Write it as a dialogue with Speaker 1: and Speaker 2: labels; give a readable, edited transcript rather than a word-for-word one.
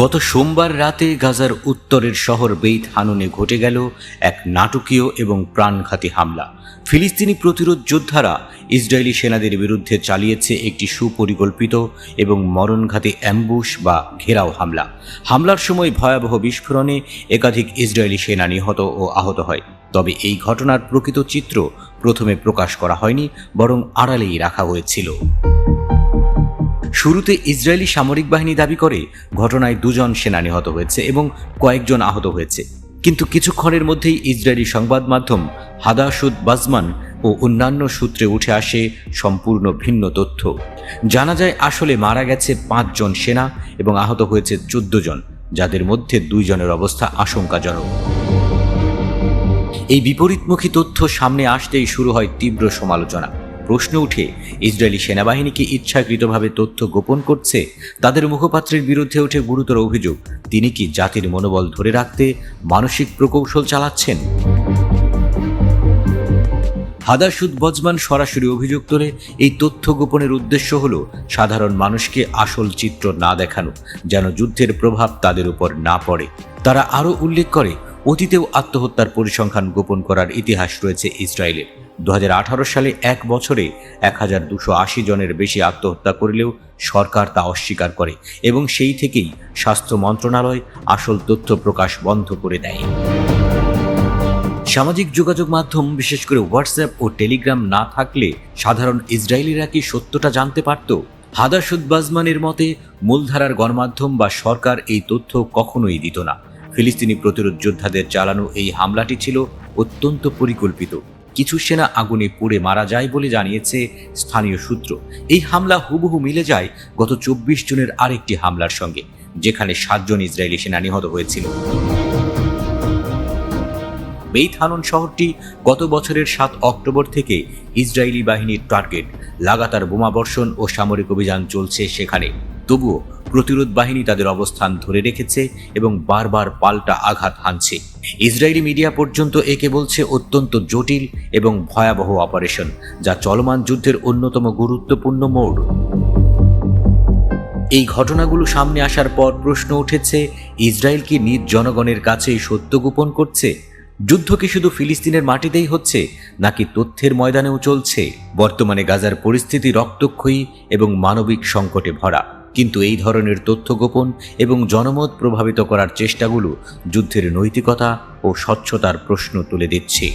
Speaker 1: গত সোমবার রাতে গাজার উত্তরের শহর বেইত হানুনে ঘটে গেল এক নাটকীয় এবং প্রাণঘাতী হামলা। ফিলিস্তিনি প্রতিরোধ যোদ্ধারা ইসরায়েলি সেনাদের বিরুদ্ধে চালিয়েছে একটি সুপরিকল্পিত এবং মরণঘাতী অ্যাম্বুশ বা ঘেরাও হামলা। হামলার সময় ভয়াবহ বিস্ফোরণে একাধিক ইসরায়েলি সেনা নিহত ও আহত হয়। তবে এই ঘটনার প্রকৃত চিত্র প্রথমে প্রকাশ করা হয়নি, বরং আড়ালেই রাখা হয়েছিল। শুরুতে ইসরায়েলি সামরিক বাহিনী দাবি করে ঘটনায় 2 জন সেনা নিহত হয়েছে এবং কয়েকজন আহত হয়েছে। কিন্তু কিছুক্ষণের মধ্যেই ইসরায়েলি সংবাদ মাধ্যম হাদাসুদ বাজমান ও অন্যান্য সূত্রে উঠে আসে সম্পূর্ণ ভিন্ন তথ্য। জানা যায় আসলে মারা গেছে 5 জন সেনা এবং আহত হয়েছে 14 জন, যাদের মধ্যে 2 জনের অবস্থা আশঙ্কাজনক। এই বিপরীতমুখী তথ্য সামনে আসতেই শুরু হয় তীব্র সমালোচনা। প্রশ্ন উঠে, ইসরায়েলি সেনাবাহিনী কি ইচ্ছাকৃতভাবে তথ্য গোপন করছে? তাদের মুখপাত্রের বিরুদ্ধে ওঠে গুরুতর অভিযোগ, তিনি কি জাতির মনোবল ধরে রাখতে মানসিক প্রকৌশল চালাচ্ছেন? হাদাসুদ বজমান সরাসরি অভিযোগ তোলে, এই তথ্য গোপনের উদ্দেশ্য হল সাধারণ মানুষকে আসল চিত্র না দেখানো, যেন যুদ্ধের প্রভাব তাদের উপর না পড়ে। তারা আরও উল্লেখ করে, অতীতেও আত্মহত্যার পরিসংখ্যান গোপন করার ইতিহাস রয়েছে ইসরায়েলের। 2018 সালে এক বছরে 1280 জনের বেশি আত্মহত্যা করলেও সরকার তা অস্বীকার করে এবং সেই থেকেই স্বাস্থ্য মন্ত্রণালয় আসল তথ্য প্রকাশ বন্ধ করে দেয়। সামাজিক যোগাযোগ মাধ্যম, বিশেষ করে হোয়াটসঅ্যাপ ও টেলিগ্রাম না থাকলে সাধারণ ইসরায়েলিরা কি সত্যটা জানতে পারত? হাদাসুদ বাজমানের মতে, মূলধারার গণমাধ্যম বা সরকার এই তথ্য কখনোই দিত না। ফিলিস্তিনি প্রতিরোধ যোদ্ধাদের চালানো এই হামলাটি ছিল অত্যন্ত পরিকল্পিত। কিছু সেনা আগুনে পুড়ে মারা যায় বলে জানিয়েছে স্থানীয় সূত্র। এই হামলা হুবহু মিলে যায় গত 24 জুনের আরেকটি হামলার সঙ্গে, যেখানে 7 জন ইসরায়েলি সেনা নিহত হয়েছিল। বেইত হানুন শহরটি গত বছরের 7 অক্টোবর থেকে ইসরায়েলি বাহিনীর টার্গেট। লাগাতার বোমাবর্ষণ ও সামরিক অভিযান চলছে সেখানে। তবুও প্রতিরোধ বাহিনী তাদের অবস্থান ধরে রেখেছে এবং বারবার পাল্টা আঘাত হানছে। ইসরায়েলি মিডিয়া পর্যন্ত একে বলছে অত্যন্ত জটিল এবং ভয়াবহ অপারেশন, যা চলমান যুদ্ধের অন্যতম গুরুত্বপূর্ণ মোড়। এই ঘটনাগুলো সামনে আসার পর প্রশ্ন উঠেছে, ইসরায়েল কি নিজ জনগণের কাছেই সত্য গোপন করছে? যুদ্ধ কি শুধু ফিলিস্তিনের মাটিতেই হচ্ছে, নাকি তথ্যের ময়দানেও চলছে? বর্তমানে গাজার পরিস্থিতি রক্তক্ষয়ী এবং মানবিক সংকটে ভরা, কিন্তু এই ধরনের তথ্য গোপন এবং জনমত প্রভাবিত করার চেষ্টাগুলো যুদ্ধের নৈতিকতা ও স্বচ্ছতার প্রশ্ন তুলে দিচ্ছে।